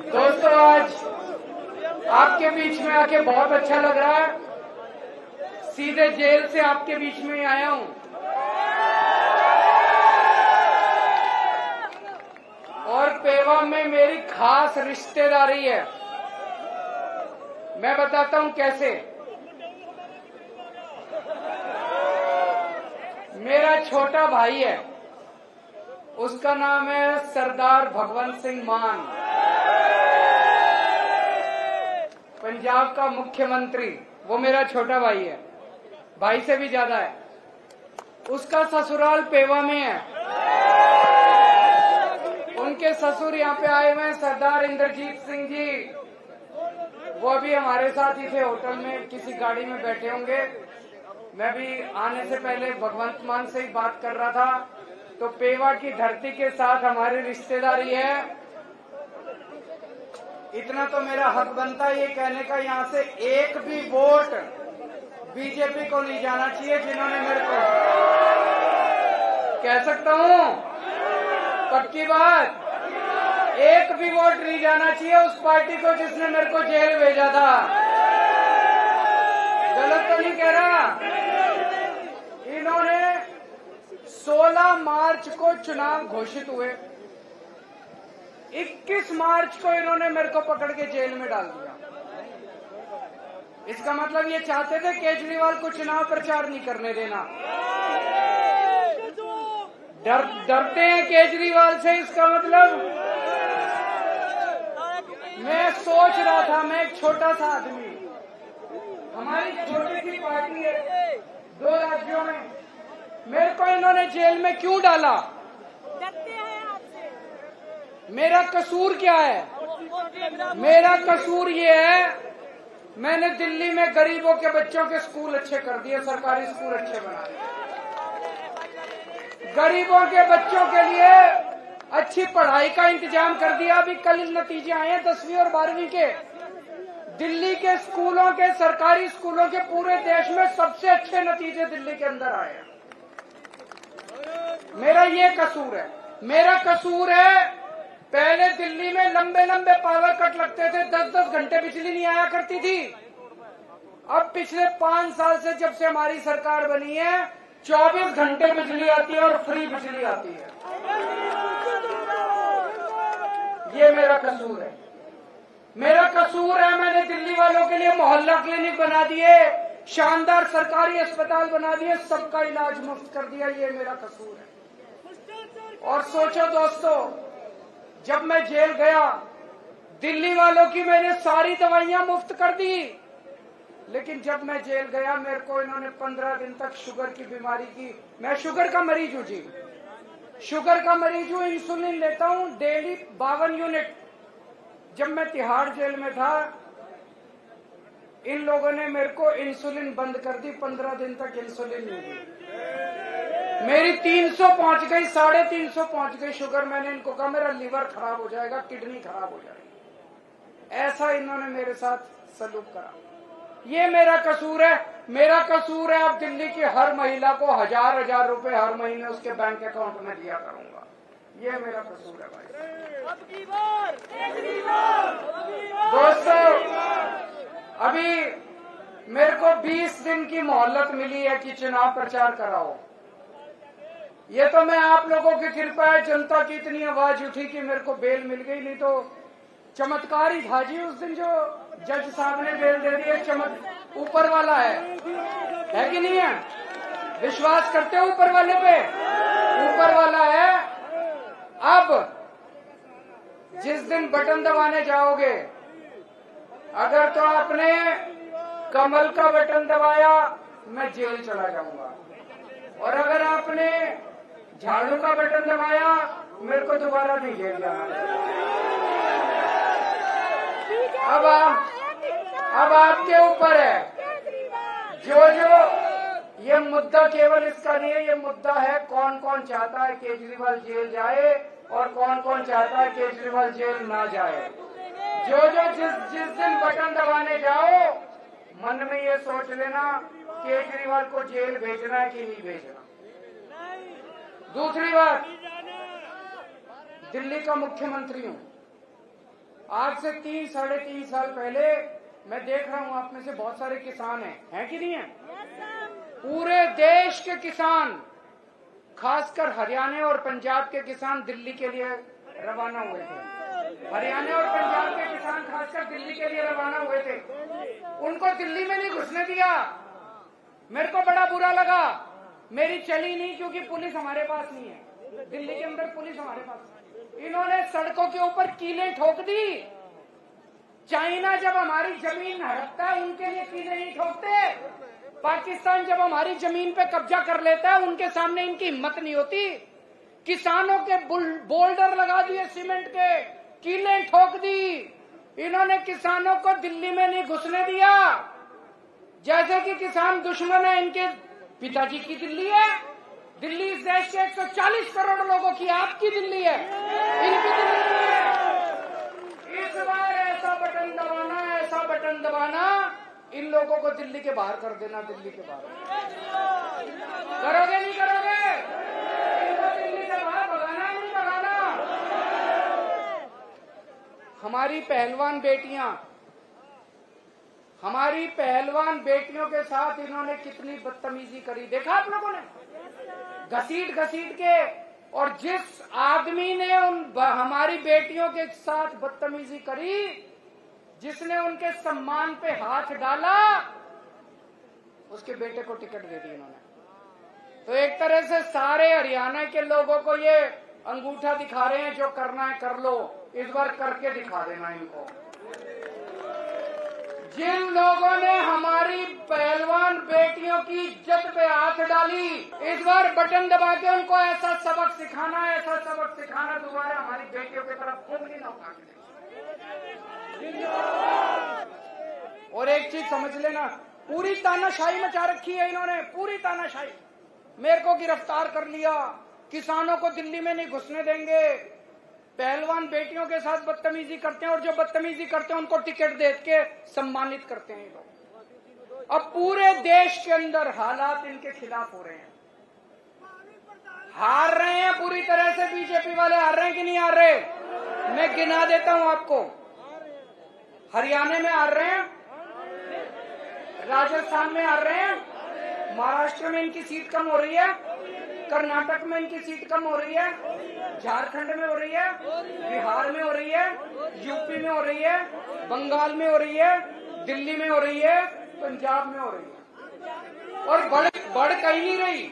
दोस्तों, आज आपके बीच में आके बहुत अच्छा लग रहा है। सीधे जेल से आपके बीच में ही आया हूं और पेवा में मेरी खास रिश्तेदारी है। मैं बताता हूं कैसे। मेरा छोटा भाई है, उसका नाम है सरदार भगवंत सिंह मान, पंजाब का मुख्यमंत्री। वो मेरा छोटा भाई है, भाई से भी ज्यादा है। उसका ससुराल पेवा में है। उनके ससुर यहाँ पे आए हुए हैं, सरदार इंद्रजीत सिंह जी। वो अभी हमारे साथ ही थे, होटल में किसी गाड़ी में बैठे होंगे। मैं भी आने से पहले भगवंत मान से ही बात कर रहा था। तो पेवा की धरती के साथ हमारी रिश्तेदारी है। इतना तो मेरा हक बनता है ये कहने का, यहाँ से एक भी वोट बीजेपी को नहीं जाना चाहिए। जिन्होंने मेरे को, कह सकता हूँ पक्की बात, एक भी वोट नहीं जाना चाहिए उस पार्टी को जिसने मेरे को जेल भेजा था। गलत तो नहीं कह रहा। इन्होंने 16 मार्च को चुनाव घोषित हुए, 21 मार्च को इन्होंने मेरे को पकड़ के जेल में डाल दिया। इसका मतलब ये चाहते थे केजरीवाल को चुनाव प्रचार नहीं करने देना। डरते हैं केजरीवाल से। इसका मतलब मैं सोच रहा था, मैं एक छोटा सा आदमी, हमारी छोटी सी पार्टी है 2 राज्यों में, मेरे को इन्होंने जेल में क्यों डाला? मेरा कसूर क्या है? मेरा कसूर ये है, मैंने दिल्ली में गरीबों के बच्चों के स्कूल अच्छे कर दिए, सरकारी स्कूल अच्छे बना दिए, गरीबों के बच्चों के लिए अच्छी पढ़ाई का इंतजाम कर दिया। अभी कल नतीजे आए हैं 10वीं और 12वीं के। दिल्ली के स्कूलों के, सरकारी स्कूलों के पूरे देश में सबसे अच्छे नतीजे दिल्ली के अंदर आए हैं। मेरा ये कसूर है। मेरा कसूर है, पहले दिल्ली में लंबे लंबे पावर कट लगते थे, 10-10 घंटे बिजली नहीं आया करती थी। अब पिछले 5 साल से जब से हमारी सरकार बनी है, 24 घंटे बिजली आती है और फ्री बिजली आती है। ये मेरा कसूर है। मेरा कसूर है, मैंने दिल्ली वालों के लिए मोहल्ला क्लिनिक बना दिए, शानदार सरकारी अस्पताल बना दिए, सबका इलाज मुफ्त कर दिया। ये मेरा कसूर है। और सोचो दोस्तों, जब मैं जेल गया, दिल्ली वालों की मैंने सारी दवाइयां मुफ्त कर दी, लेकिन जब मैं जेल गया मेरे को इन्होंने 15 दिन तक शुगर की बीमारी की। मैं शुगर का मरीज हूं जी, शुगर का मरीज हूं। इंसुलिन लेता हूं डेली 52 यूनिट। जब मैं तिहाड़ जेल में था, इन लोगों ने मेरे को इंसुलिन बंद कर दी। 15 दिन तक इंसुलिन नहीं दी। मेरी 300 पहुंच गई, 350 पहुंच गई शुगर। मैंने इनको कहा मेरा लीवर खराब हो जाएगा, किडनी खराब हो जाएगी। ऐसा इन्होंने मेरे साथ सलूक करा। ये मेरा कसूर है। मेरा कसूर है, अब दिल्ली की हर महिला को 1000-1000 रुपए हर महीने उसके बैंक अकाउंट में दिया करूंगा। ये मेरा कसूर है भाई। दोस्तों, अभी मेरे को 20 दिन की मोहलत मिली है कि चुनाव प्रचार कराओ। ये तो मैं आप लोगों की कृपा है, जनता की इतनी आवाज उठी कि मेरे को बेल मिल गई। नहीं तो चमत्कार ही था जी उस दिन जो जज साहब ने बेल दे दी। चमक ऊपर वाला है कि नहीं है? विश्वास करते हो ऊपर वाले पे? ऊपर वाला है। अब जिस दिन बटन दबाने जाओगे, अगर तो आपने कमल का बटन दबाया, मैं जेल चला जाऊंगा। और अगर आपने झाड़ू का बटन दबाया, मेरे को दोबारा नहीं जेल जाना। अब आपके ऊपर है। जो ये मुद्दा केवल इसका नहीं है, ये मुद्दा है कौन कौन चाहता है केजरीवाल जेल जाए और कौन कौन चाहता है केजरीवाल जेल ना जाए। जो जिस दिन बटन दबाने जाओ, मन में ये सोच लेना केजरीवाल को जेल भेजना है कि नहीं भेजना। दूसरी बात, दिल्ली का मुख्यमंत्री हूं, आज से 3 साढ़े 3 साल पहले मैं देख रहा हूं आप में से बहुत सारे किसान हैं कि नहीं है? पूरे देश के किसान, खासकर हरियाणा और पंजाब के किसान दिल्ली के लिए रवाना हुए थे। हरियाणा और पंजाब के किसान खासकर दिल्ली के लिए रवाना हुए थे। उनको दिल्ली में नहीं घुसने दिया। मेरे को बड़ा बुरा लगा। मेरी चली नहीं क्योंकि पुलिस हमारे पास नहीं है। दिल्ली के अंदर पुलिस हमारे पास है। इन्होंने सड़कों के ऊपर कीलें ठोक दी। चाइना जब हमारी जमीन हड़पता है उनके लिए कीलें नहीं ठोकते। पाकिस्तान जब हमारी जमीन पे कब्जा कर लेता है उनके सामने इनकी हिम्मत नहीं होती। किसानों के बोल्डर लगा दिए, सीमेंट के कीलें ठोक दी। इन्होंने किसानों को दिल्ली में नहीं घुसने दिया। जैसे कि किसान दुश्मन है, इनके पिताजी की दिल्ली है। दिल्ली इस देश के 140 करोड़ लोगों की आपकी दिल्ली है, इनकी दिल्ली है। इस बार ऐसा बटन दबाना इन लोगों को दिल्ली के बाहर कर देना। दिल्ली के बाहर करोगे नहीं करोगे? इनको दिल्ली के बाहर भगाना नहीं भगाना? हमारी पहलवान बेटियों के साथ इन्होंने कितनी बदतमीजी करी, देखा आप लोगों ने? घसीट के। और जिस आदमी ने हमारी बेटियों के साथ बदतमीजी करी, जिसने उनके सम्मान पे हाथ डाला, उसके बेटे को टिकट दे दी इन्होंने। तो एक तरह से सारे हरियाणा के लोगों को ये अंगूठा दिखा रहे हैं, जो करना है कर लो, इस बार करके दिखा देना इनको। जिन लोगों ने हमारी पहलवान बेटियों की इज्जत पे हाथ डाली, इस बार बटन दबा के उनको ऐसा सबक सिखाना दोबारा हमारी बेटियों की तरफ उंगली ना उठा के। और एक चीज समझ लेना, पूरी तानाशाही मचा रखी है इन्होंने, पूरी तानाशाही। मेरे को गिरफ्तार कर लिया, किसानों को दिल्ली में नहीं घुसने देंगे, पहलवान बेटियों के साथ बदतमीजी करते हैं, और जो बदतमीजी करते हैं उनको टिकट दे के सम्मानित करते हैं ये लोग। अब पूरे देश के अंदर हालात इनके खिलाफ हो रहे हैं। हार रहे हैं पूरी तरह से, बीजेपी वाले हार रहे हैं कि नहीं हार रहे? मैं गिना देता हूं आपको। हरियाणा में हार रहे हैं, राजस्थान में हार रहे हैं, महाराष्ट्र में इनकी सीट कम हो रही है, कर्नाटक में इनकी सीट कम हो रही है, झारखंड में हो रही है, बिहार में हो रही है, यूपी में हो रही है, बंगाल में हो रही है, दिल्ली में हो रही है, पंजाब में हो रही है। और बढ़ कहीं नहीं रही।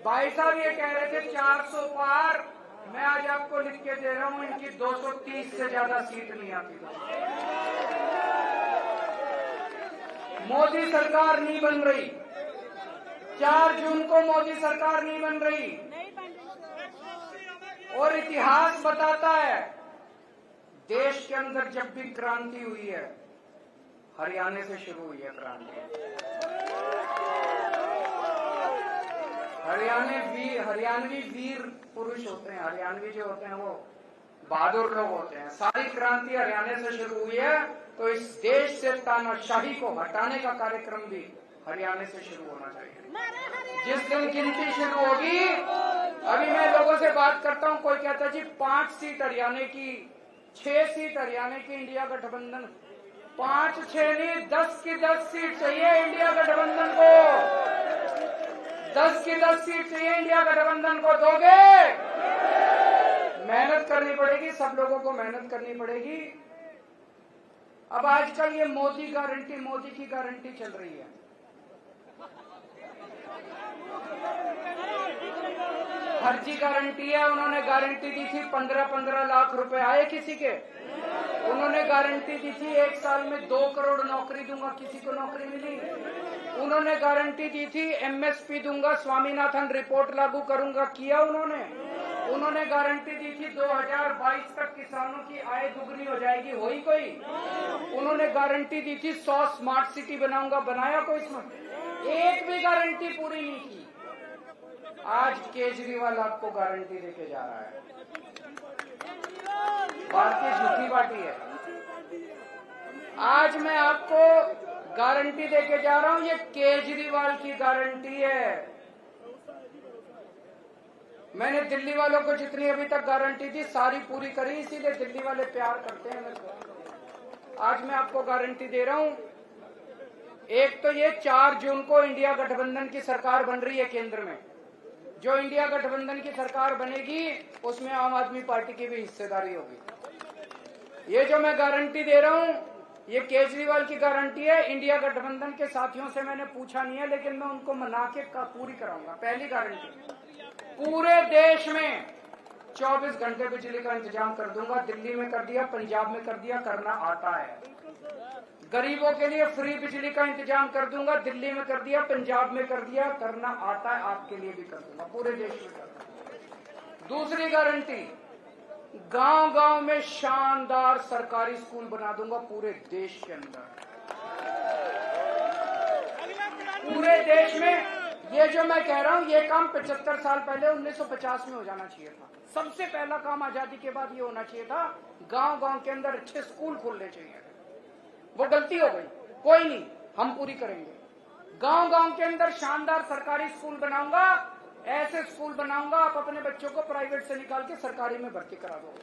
भाई साहब ये कह रहे थे 400 पार, मैं आज आपको लिख के दे रहा हूं इनकी 230 से ज्यादा सीट नहीं आती। मोदी सरकार नहीं बन रही। 4 जून को मोदी सरकार नहीं बन रही। और इतिहास बताता है, देश के अंदर जब भी क्रांति हुई है, हरियाणा से शुरू हुई है क्रांति। हरियाणवी वीर पुरुष होते हैं, हरियाणवी जो होते हैं वो बहादुर लोग होते हैं। सारी क्रांति हरियाणा से शुरू हुई है, तो इस देश से तानाशाही को हटाने का कार्यक्रम भी हरियाणा से शुरू होना चाहिए। जिस दिन गिनती शुरू होगी, अभी मैं लोगों से बात करता हूं, कोई कहता है जी 5 सीट हरियाणा की, 6 सीट हरियाणा की इंडिया गठबंधन। 5 6 नहीं, 10 की 10 सीट चाहिए इंडिया गठबंधन को। 10 की 10 सीट चाहिए इंडिया गठबंधन को। दोगे? मेहनत करनी पड़ेगी, सब लोगों को मेहनत करनी पड़ेगी। अब आजकल ये मोदी की गारंटी चल रही है। फर्जी गारंटी है। उन्होंने गारंटी दी थी 15-15 लाख रुपए आए किसी के। उन्होंने गारंटी दी थी 1 साल में 2 करोड़ नौकरी दूंगा, किसी को नौकरी मिली? उन्होंने गारंटी दी थी एमएसपी दूंगा, स्वामीनाथन रिपोर्ट लागू करूंगा, किया उन्होंने गारंटी दी थी 2022 तक किसानों की आय दुगनी हो जाएगी, हुई कोई? उन्होंने गारंटी दी थी 100 स्मार्ट सिटी बनाऊंगा, बनाया कोई? इसमें एक भी गारंटी पूरी नहीं की। आज केजरीवाल आपको गारंटी देके जा रहा है। भारतीय झूठी पार्टी है। आज मैं आपको गारंटी देके जा रहा हूं, ये केजरीवाल की गारंटी है। मैंने दिल्ली वालों को जितनी अभी तक गारंटी दी सारी पूरी करी, इसीलिए दिल्ली वाले प्यार करते हैं मेरे को। आज मैं आपको गारंटी दे रहा हूं, एक तो ये 4 जून को इंडिया गठबंधन की सरकार बन रही है केंद्र में। जो इंडिया गठबंधन की सरकार बनेगी उसमें आम आदमी पार्टी की भी हिस्सेदारी होगी। ये जो मैं गारंटी दे रहा हूं ये केजरीवाल की गारंटी है। इंडिया गठबंधन के साथियों से मैंने पूछा नहीं है, लेकिन मैं उनको मना के पूरी कराऊंगा। पहली गारंटी, पूरे देश में 24 घंटे बिजली का इंतजाम कर दूंगा। दिल्ली में कर दिया, पंजाब में कर दिया, करना आता है। गरीबों के लिए फ्री बिजली का इंतजाम कर दूंगा। दिल्ली में कर दिया, पंजाब में कर दिया, करना आता है। आपके लिए भी कर दूंगा, पूरे देश में कर दूंगा। दूसरी गारंटी, गांव गांव में शानदार सरकारी स्कूल बना दूंगा पूरे देश के अंदर। पूरे देश में ये जो मैं कह रहा हूं ये काम 75 साल पहले 1950 में हो जाना चाहिए था। सबसे पहला काम आजादी के बाद ये होना चाहिए था, गांव गांव के अंदर अच्छे स्कूल खोलने चाहिए। वो गलती हो गई, कोई नहीं, हम पूरी करेंगे। गांव गांव के अंदर शानदार सरकारी स्कूल बनाऊंगा। ऐसे स्कूल बनाऊंगा आप अपने बच्चों को प्राइवेट से निकाल के सरकारी में भर्ती करा दो।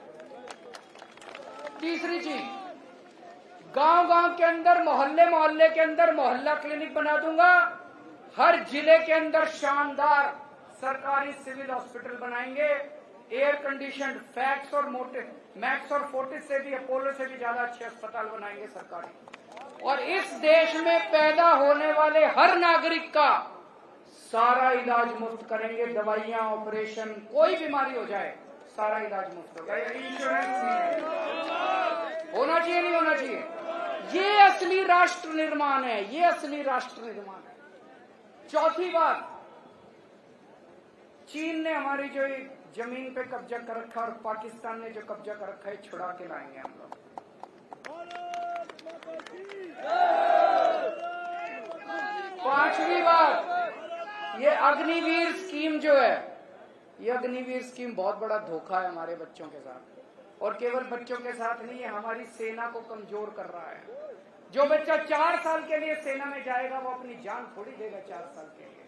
तीसरी चीज, गांव गांव के अंदर मोहल्ले मोहल्ले के अंदर मोहल्ला क्लिनिक बना दूंगा। हर जिले के अंदर शानदार सरकारी सिविल हॉस्पिटल बनाएंगे। एयर कंडीशन फैक्स और मैक्स और फोर्टिस से भी, अपोलो से भी ज्यादा अच्छे अस्पताल बनाएंगे सरकारी। और इस देश में पैदा होने वाले हर नागरिक का सारा इलाज मुफ्त करेंगे। दवाइयां, ऑपरेशन, कोई बीमारी हो जाए सारा इलाज मुफ्त होगा। इंश्योरेंस होना चाहिए, नहीं होना चाहिए? ये असली राष्ट्र निर्माण है, ये असली राष्ट्र निर्माण है। चौथी बात, चीन ने हमारी जो जमीन पे कब्जा कर रखा और पाकिस्तान ने जो कब्जा कर रखा है छुड़ा के लाएंगे हम लोग। पांचवी बात, ये अग्निवीर स्कीम जो है, ये अग्निवीर स्कीम बहुत बड़ा धोखा है हमारे बच्चों के साथ। और केवल बच्चों के साथ नहीं, है हमारी सेना को कमजोर कर रहा है। जो बच्चा 4 साल के लिए सेना में जाएगा वो अपनी जान थोड़ी देगा 4 साल के लिए।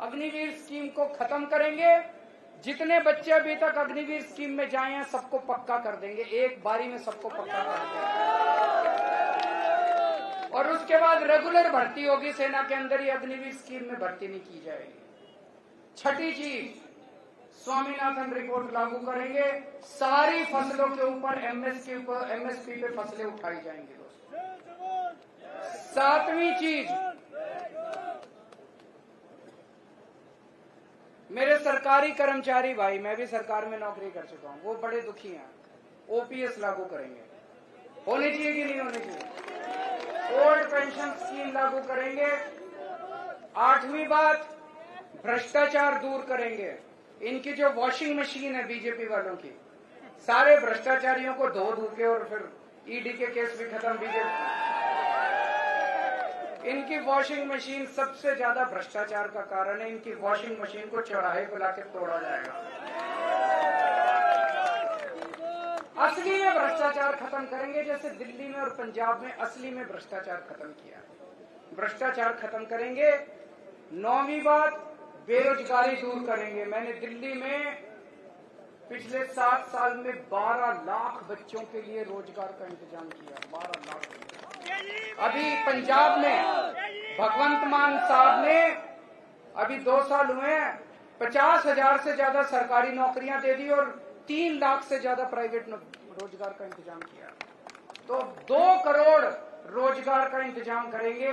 अग्निवीर स्कीम को खत्म करेंगे। जितने बच्चे अभी तक अग्निवीर स्कीम में जाए हैं सबको पक्का कर देंगे, एक बारी में सबको पक्का कर देंगे। और उसके बाद रेगुलर भर्ती होगी सेना के अंदर, ही अग्निवीर स्कीम में भर्ती नहीं की जाएगी। छठी चीज, स्वामीनाथन रिपोर्ट लागू करेंगे। सारी फसलों के ऊपर एमएसपी पे फसलें उठाई जाएंगी दोस्तों। सातवीं चीज, मेरे सरकारी कर्मचारी भाई, मैं भी सरकार में नौकरी कर चुका हूं, वो बड़े दुखी हैं। ओपीएस लागू करेंगे, होनी चाहिए कि नहीं होनी चाहिए? ओल्ड पेंशन स्कीम लागू करेंगे। 8वीं बात, भ्रष्टाचार दूर करेंगे। इनकी जो वॉशिंग मशीन है बीजेपी वालों की, सारे भ्रष्टाचारियों को धो धो के, और फिर ईडी के केस भी खत्म। बीजेपी इनकी वॉशिंग मशीन सबसे ज्यादा भ्रष्टाचार का कारण है। इनकी वॉशिंग मशीन को चौराहे पर लाके तोड़ा जाएगा। असली में भ्रष्टाचार खत्म करेंगे, जैसे दिल्ली में और पंजाब में असली में भ्रष्टाचार खत्म किया। भ्रष्टाचार खत्म करेंगे। 9वीं बात, बेरोजगारी दूर करेंगे। मैंने दिल्ली में पिछले 7 साल में 12 लाख बच्चों के लिए रोजगार का इंतजाम किया। 12 लाख। अभी पंजाब में भगवंत मान साहब ने अभी 2 साल हुए 50,000 से ज्यादा सरकारी नौकरियां दे दी और 3 लाख से ज्यादा प्राइवेट रोजगार का इंतजाम किया। तो 2 करोड़ रोजगार का इंतजाम करेंगे।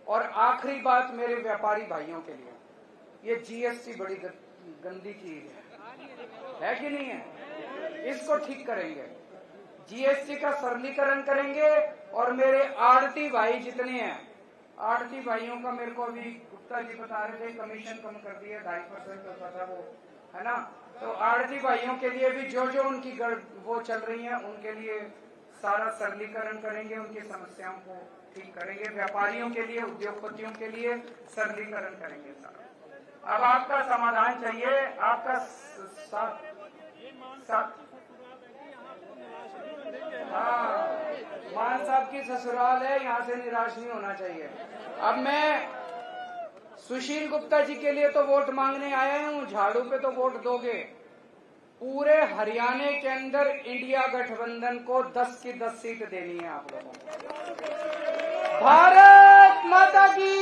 और आखिरी बात मेरे व्यापारी भाइयों के लिए, ये जीएसटी बड़ी गंदी चीज है कि नहीं है? इसको ठीक करेंगे। जीएसटी का सरलीकरण करेंगे। और मेरे आड़ती भाई जितने हैं, आड़ती भाइयों का मेरे को अभी गुप्ता जी बता रहे थे कमीशन कम कर दिया, 2.5% होता था वो, है ना? तो आड़ती भाइयों के लिए भी जो जो उनकी वो चल रही है उनके लिए सारा सरलीकरण करेंगे, उनकी समस्याओं को ठीक करेंगे। व्यापारियों के लिए, उद्योगपतियों के लिए सरलीकरण करेंगे सारा। अब आपका समाधान चाहिए, आपका साथ। हाँ, मान साहब की ससुराल है, यहाँ से निराश नहीं होना चाहिए। अब मैं सुशील गुप्ता जी के लिए तो वोट मांगने आया हूं, झाड़ू पे तो वोट दोगे। पूरे हरियाणा के अंदर इंडिया गठबंधन को 10 की 10 सीट देनी है आप लोगों को। भारत माता की